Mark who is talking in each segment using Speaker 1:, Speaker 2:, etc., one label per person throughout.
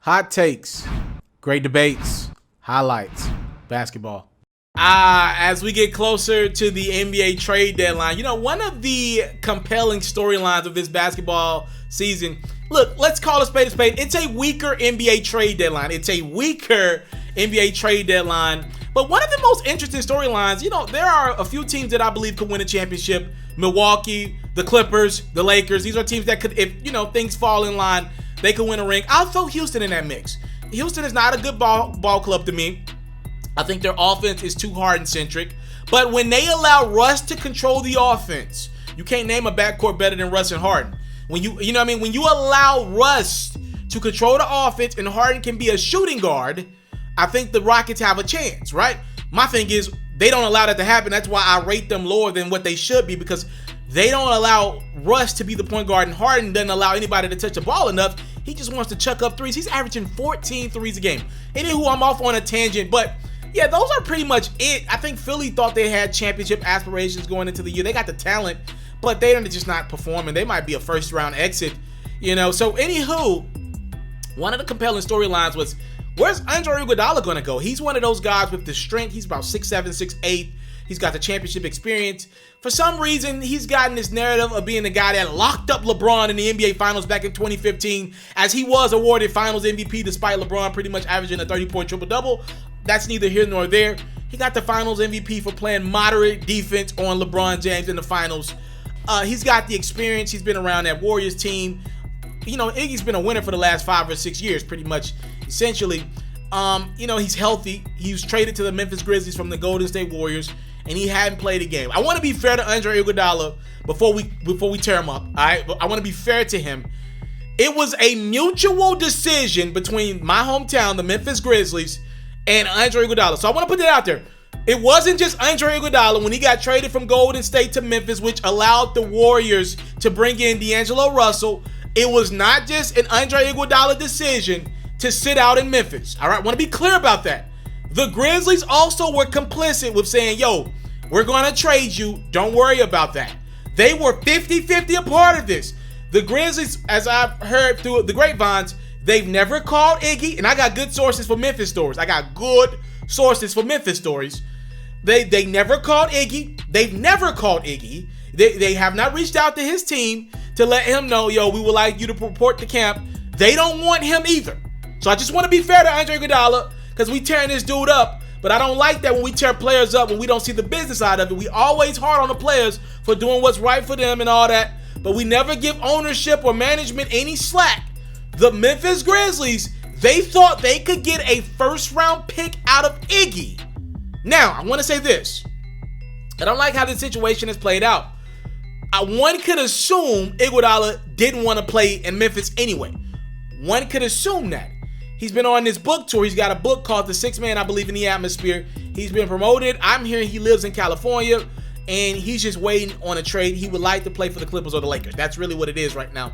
Speaker 1: Hot takes, great debates, highlights, basketball. As we get closer to the NBA trade deadline, one of the compelling storylines of this basketball season, look, let's call a spade a spade. It's a weaker NBA trade deadline. But one of the most interesting storylines, there are a few teams that I believe could win a championship. Milwaukee, the Clippers, the Lakers. These are teams that could, if things fall in line, they could win a ring. I'll throw Houston in that mix. Houston is not a good ball club to me. I think their offense is too Harden-centric. But when they allow Russ to control the offense, you can't name a backcourt better than Russ and Harden. When you allow Russ to control the offense and Harden can be a shooting guard, I think the Rockets have a chance, right? My thing is, they don't allow that to happen. That's why I rate them lower than what they should be, because they don't allow Russ to be the point guard, and Harden doesn't allow anybody to touch the ball enough. He just wants to chuck up threes. He's averaging 14 threes a game. Anywho, I'm off on a tangent, but yeah, those are pretty much it. I think Philly thought they had championship aspirations going into the year. They got the talent, but they're just not performing. They might be a first-round exit, So anywho, one of the compelling storylines was, where's Andre Iguodala going to go? He's one of those guys with the strength. He's about 6'7", 6'8". He's got the championship experience. For some reason, he's gotten this narrative of being the guy that locked up LeBron in the NBA Finals back in 2015, as he was awarded Finals MVP despite LeBron pretty much averaging a 30-point triple-double. That's neither here nor there. He got the Finals MVP for playing moderate defense on LeBron James in the Finals. He's got the experience. He's been around that Warriors team. Iggy's been a winner for the last 5 or 6 years, pretty much, essentially. He's healthy. He was traded to the Memphis Grizzlies from the Golden State Warriors, and he hadn't played a game. I want to be fair to Andre Iguodala before we tear him up, all right? But I want to be fair to him. It was a mutual decision between my hometown, the Memphis Grizzlies, and Andre Iguodala. So I want to put that out there. It wasn't just Andre Iguodala when he got traded from Golden State to Memphis, which allowed the Warriors to bring in D'Angelo Russell. It was not just an Andre Iguodala decision to sit out in Memphis. All right, I want to be clear about that. The Grizzlies also were complicit with saying, yo, we're going to trade you. Don't worry about that. They were 50-50 a part of this. The Grizzlies, as I've heard through the grapevines, they've never called Iggy, and I got good sources for Memphis stories. They never called Iggy. They've never called Iggy. They have not reached out to his team to let him know, yo, we would like you to report to camp. They don't want him either. So I just want to be fair to Andre Iguodala, because we tearing this dude up, but I don't like that when we tear players up when we don't see the business side of it. We always hard on the players for doing what's right for them and all that, but we never give ownership or management any slack. The Memphis Grizzlies, they thought they could get a first-round pick out of Iggy. Now, I want to say this. I don't like how this situation has played out. One could assume Iguodala didn't want to play in Memphis anyway. One could assume that. He's been on this book tour. He's got a book called The Sixth Man, I Believe in the Atmosphere. He's been promoted. I'm hearing he lives in California, and he's just waiting on a trade. He would like to play for the Clippers or the Lakers. That's really what it is right now.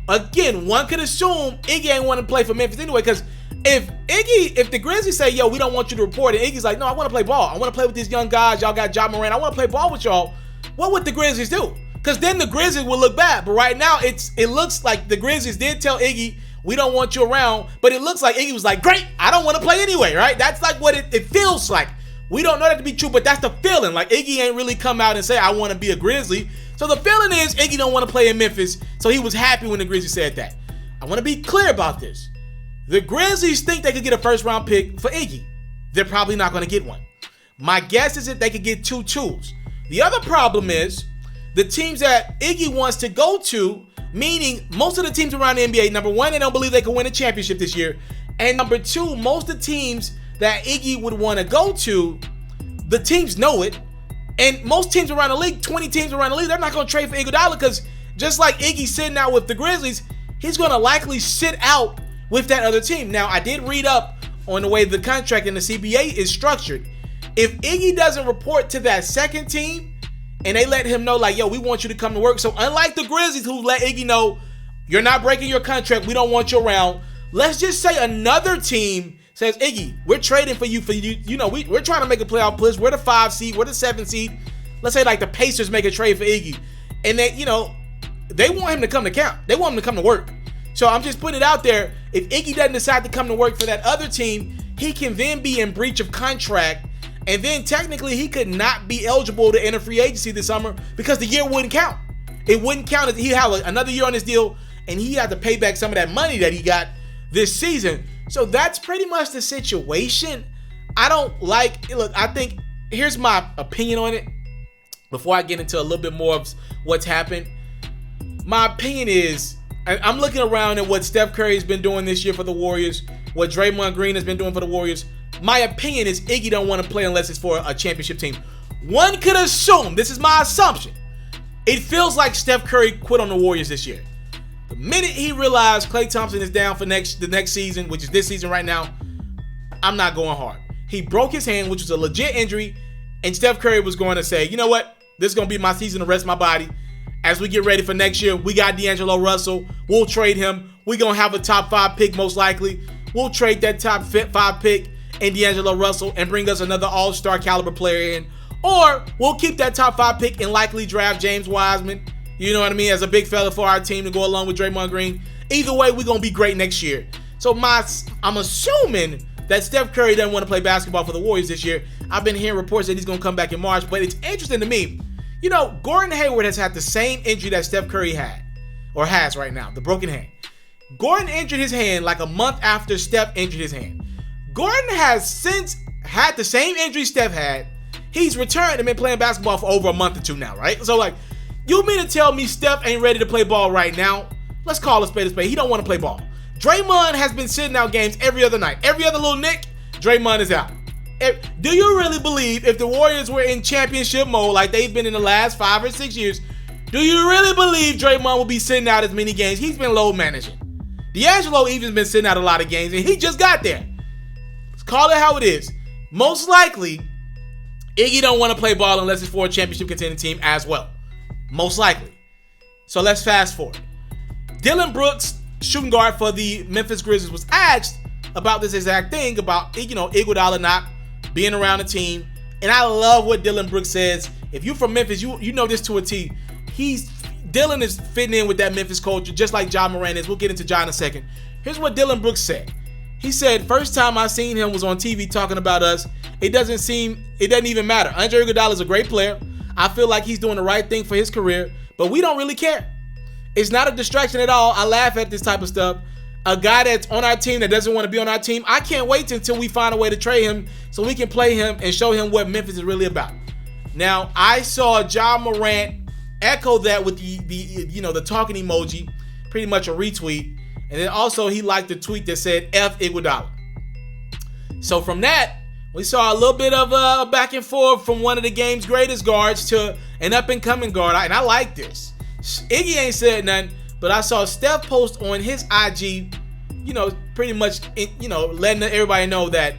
Speaker 1: Again, one could assume Iggy ain't want to play for Memphis anyway, because if the Grizzlies say, yo, we don't want you to report, and Iggy's like, no, I want to play ball. I want to play with these young guys. Y'all got Ja Morant. I want to play ball with y'all. What would the Grizzlies do? Because then the Grizzlies will look bad. But right now, it looks like the Grizzlies did tell Iggy, we don't want you around. But it looks like Iggy was like, great, I don't want to play anyway, right? That's like what it feels like. We don't know that to be true, but that's the feeling. Like, Iggy ain't really come out and say, I want to be a Grizzly. So the feeling is Iggy don't want to play in Memphis. So he was happy when the Grizzlies said that. I want to be clear about this. The Grizzlies think they could get a first-round pick for Iggy. They're probably not going to get one. My guess is that they could get 2 tools. The other problem is the teams that Iggy wants to go to, meaning most of the teams around the NBA, number one, they don't believe they can win a championship this year. And number two, most of the teams that Iggy would want to go to, the teams know it. And most teams around the league, 20 teams around the league, they're not going to trade for Iguodala, because just like Iggy sitting out with the Grizzlies, he's going to likely sit out with that other team. Now, I did read up on the way the contract in the CBA is structured. If Iggy doesn't report to that second team and they let him know, like, yo, we want you to come to work. So unlike the Grizzlies, who let Iggy know, you're not breaking your contract, we don't want you around. Let's just say another team says, Iggy, we're trading for you. We're trying to make a playoff push. We're the 5 seed. We're the 7 seed. Let's say like the Pacers make a trade for Iggy. And they want him to come to camp. They want him to come to work. So I'm just putting it out there. If Iggy doesn't decide to come to work for that other team, he can then be in breach of contract, and then technically he could not be eligible to enter free agency this summer because the year wouldn't count. It wouldn't count. He had another year on his deal, and he had to pay back some of that money that he got this season. So that's pretty much the situation. I don't like, look, I think, here's my opinion on it before I get into a little bit more of what's happened. My opinion is, I'm looking around at what Steph Curry has been doing this year for the Warriors, what Draymond Green has been doing for the Warriors. My opinion is Iggy don't want to play unless it's for a championship team. One could assume, this is my assumption, it feels like Steph Curry quit on the Warriors this year. The minute he realized Klay Thompson is down for the next season, which is this season right now, I'm not going hard. He broke his hand, which was a legit injury, and Steph Curry was going to say, you know what? This is going to be my season to rest my body. As we get ready for next year, we got D'Angelo Russell. We'll trade him. We're going to have a top 5 pick most likely. We'll trade that top 5 pick and D'Angelo Russell and bring us another all-star caliber player in. Or we'll keep that top 5 pick and likely draft James Wiseman, you know what I mean, as a big fella for our team to go along with Draymond Green. Either way, we're going to be great next year. So I'm assuming that Steph Curry doesn't want to play basketball for the Warriors this year. I've been hearing reports that he's going to come back in March, but it's interesting to me. You know, Gordon Hayward has had the same injury that Steph Curry had, or has right now, the broken hand. Gordon injured his hand like a month after Steph injured his hand. Gordon has since had the same injury Steph had. He's returned and been playing basketball for over a month or two now, right? So, like, you mean to tell me Steph ain't ready to play ball right now? Let's call a spade a spade. He don't want to play ball. Draymond has been sitting out games every other night. Every other little nick, Draymond is out. Do you really believe if the Warriors were in championship mode like they've been in the last 5 or 6 years, do you really believe Draymond will be sitting out as many games? He's been load managing. D'Angelo even's been sitting out a lot of games, and he just got there. Let's call it how it is. Most likely, Iggy don't want to play ball unless it's for a championship contending team as well. Most likely. So let's fast forward. Diillon Brooks, shooting guard for the Memphis Grizzlies, was asked about this exact thing, about, you know, Iguodala not being around the team. And I love what Diillon Brooks says. If you're from Memphis, you know this to a T. Diillon is fitting in with that Memphis culture, just like Ja Morant is. We'll get into Ja in a second. Here's what Diillon Brooks said. He said, first time I seen him was on TV talking about us. It doesn't even matter. Andre Iguodala is a great player. I feel like he's doing the right thing for his career, but we don't really care. It's not a distraction at all. I laugh at this type of stuff. A guy that's on our team that doesn't want to be on our team, I can't wait until we find a way to trade him so we can play him and show him what Memphis is really about. Now, I saw Ja Morant echo that with the talking emoji, pretty much a retweet. And then also he liked the tweet that said F Iguodala. So from that, we saw a little bit of a back and forth from one of the game's greatest guards to an up-and-coming guard. And I like this. Iggy ain't said nothing, but I saw Steph post on his IG, pretty much, letting everybody know that,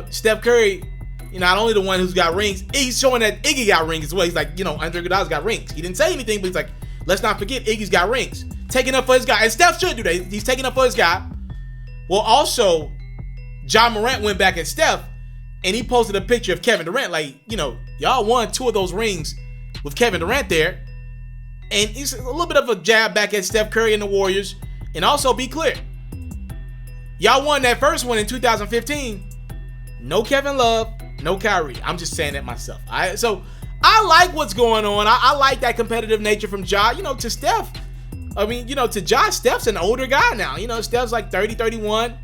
Speaker 1: Steph Curry, not only the one who's got rings, he's showing that Iggy got rings as well. He's like, Andre Iguodala's got rings. He didn't say anything, but he's like, let's not forget Iggy's got rings. Taking up for his guy. And Steph should do that. He's taking up for his guy. Well, also, Ja Morant went back at Steph, and he posted a picture of Kevin Durant. Like, y'all won 2 of those rings with Kevin Durant there. And he's a little bit of a jab back at Steph Curry and the Warriors. And also, be clear, y'all won that first one in 2015. No Kevin Love, no Kyrie. I'm just saying that myself. So I like what's going on. I like that competitive nature from Ja. To Steph. To Ja, Steph's an older guy now. Steph's like 30, 31.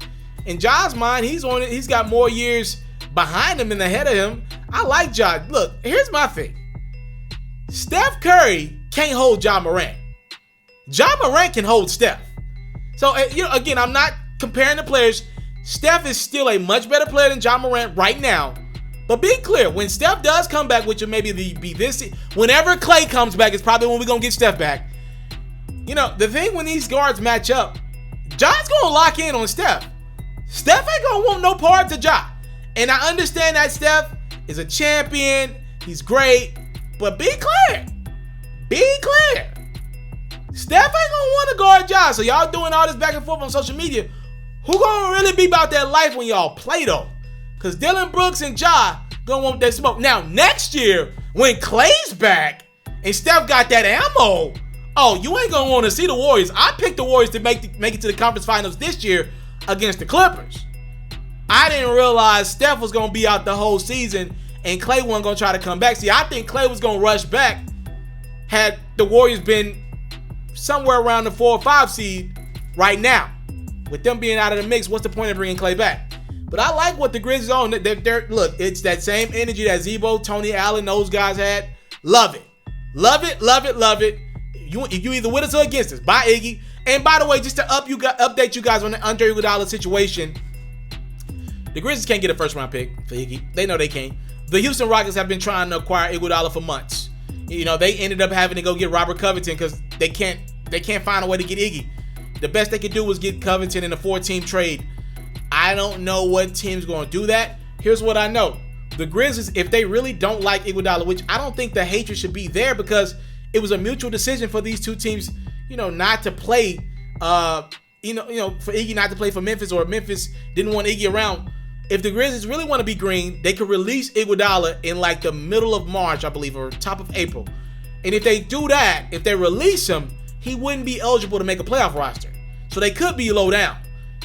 Speaker 1: In Ja's mind, he's got more years behind him than ahead of him. I like Ja. Look, here's my thing. Steph Curry can't hold Ja Morant. Ja Morant can hold Steph. So, again, I'm not comparing the players. Steph is still a much better player than Ja Morant right now. But be clear, when Steph does come back, which will maybe be this, whenever Klay comes back, it's probably when we're going to get Steph back. The thing when these guards match up, Ja's going to lock in on Steph. Steph ain't going to want no part to Ja. And I understand that Steph is a champion. He's great. But be clear. Be clear. Steph ain't going to want to guard Ja. So y'all doing all this back and forth on social media. Who going to really be about that life when y'all play, though? Because Diillon Brooks and Ja going to want that smoke. Now, next year, when Klay's back and Steph got that ammo, Oh, you ain't gonna want to see the Warriors. I picked the Warriors to make it to the conference finals this year against the Clippers. I didn't realize Steph was gonna be out the whole season and Klay wasn't gonna try to come back. See, I think Klay was gonna rush back had the Warriors been somewhere around the 4 or 5 seed right now. With them being out of the mix, what's the point of bringing Klay back? But I like what the Grizzlies on. Look, it's that same energy that Zebo, Tony Allen, those guys had. Love it. Love it, love it, love it. You either with us or against us. Bye, Iggy. And by the way, just to update you guys on the Andre Iguodala situation, the Grizzlies can't get a first-round pick for Iggy. They know they can't. The Houston Rockets have been trying to acquire Iguodala for months. You know, they ended up having to go get Robert Covington because they can't find a way to get Iggy. The best they could do was get Covington in a 4-team trade. I don't know what team's going to do that. Here's what I know. The Grizzlies, if they really don't like Iguodala, which I don't think the hatred should be there because it was a mutual decision for these two teams, not to play, for Iggy not to play for Memphis, or Memphis didn't want Iggy around. If the Grizzlies really want to be green, they could release Iguodala in like the middle of March, I believe, or top of April. And if they do that, if they release him, he wouldn't be eligible to make a playoff roster. So they could be low down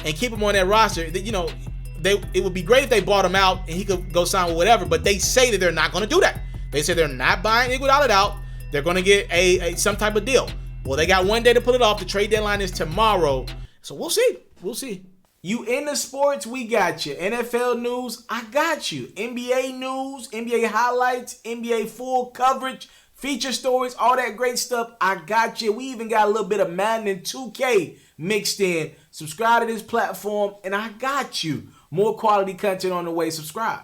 Speaker 1: and keep him on that roster. It would be great if they bought him out and he could go sign with whatever, but they say that they're not going to do that. They say they're not buying Iguodala out. They're going to get some type of deal. Well, they got one day to pull it off. The trade deadline is tomorrow. So we'll see. We'll see. You into sports, we got you. NFL news, I got you. NBA news, NBA highlights, NBA full coverage, feature stories, all that great stuff, I got you. We even got a little bit of Madden and 2K mixed in. Subscribe to this platform, and I got you. More quality content on the way. Subscribe.